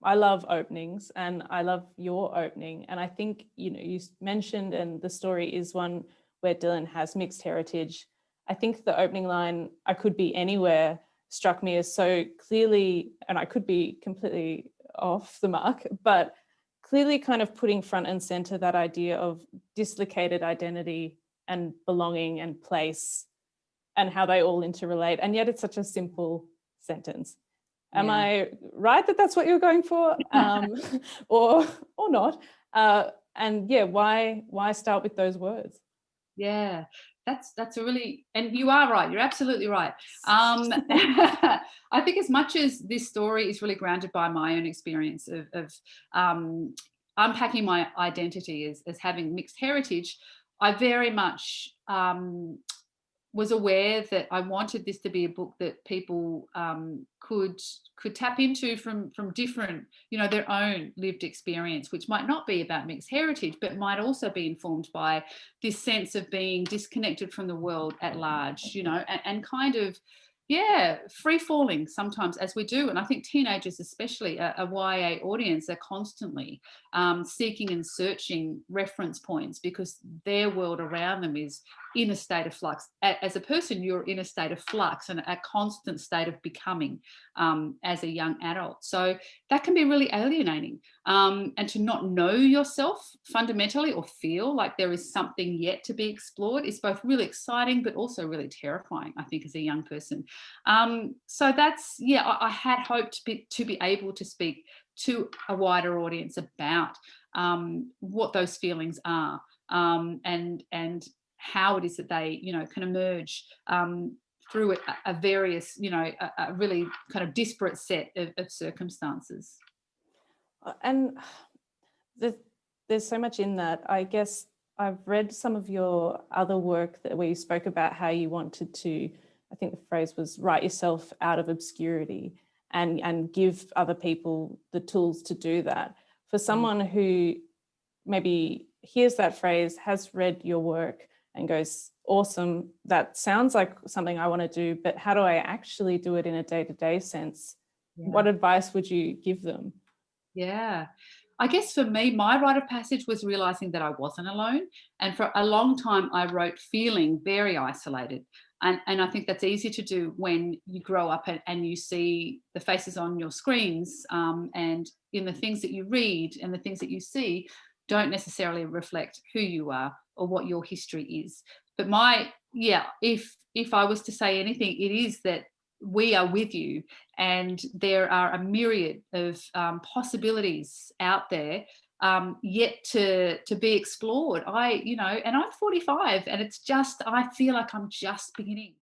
I love openings, and I love your opening. And I think, you mentioned, and the story is one where Dylan has mixed heritage. I think the opening line, "I could be anywhere," struck me as so clearly, and I could be completely off the mark, but clearly kind of putting front and center that idea of dislocated identity and belonging and place and how they all interrelate. And yet it's such a simple sentence. Am I right that that's what you're going for, or not? And yeah, why start with those words? Yeah, that's a really, and you are right. You're absolutely right. I think as much as this story is really grounded by my own experience of unpacking my identity as having mixed heritage, I very much was aware that I wanted this to be a book that people could tap into from different, their own lived experience, which might not be about mixed heritage, but might also be informed by this sense of being disconnected from the world at large, and kind of, yeah, free falling sometimes, as we do. And I think teenagers, especially a YA audience, are constantly seeking and searching reference points because their world around them is in a state of flux. As a person, you're in a state of flux and a constant state of becoming as a young adult. So that can be really alienating. And to not know yourself fundamentally or feel like there is something yet to be explored is both really exciting, but also really terrifying, I think, as a young person. So that's, yeah, I had hoped to be able to speak to a wider audience about what those feelings are, and how it is that they, can emerge through a various, a really kind of disparate set of circumstances. And there's so much in that. I guess I've read some of your other work where you spoke about how you wanted to, I think the phrase was, write yourself out of obscurity and give other people the tools to do that. For someone who maybe hears that phrase, has read your work and goes, awesome, that sounds like something I want to do, but how do I actually do it in a day-to-day sense? Yeah. What advice would you give them? Yeah. I guess for me, my rite of passage was realizing that I wasn't alone. And for a long time, I wrote feeling very isolated. And I think that's easy to do when you grow up and you see the faces on your screens, and in the things that you read and the things that you see don't necessarily reflect who you are or what your history is. But if I was to say anything, it is that we are with you, and there are a myriad of possibilities out there, yet to be explored. And I'm 45, and I feel like I'm just beginning.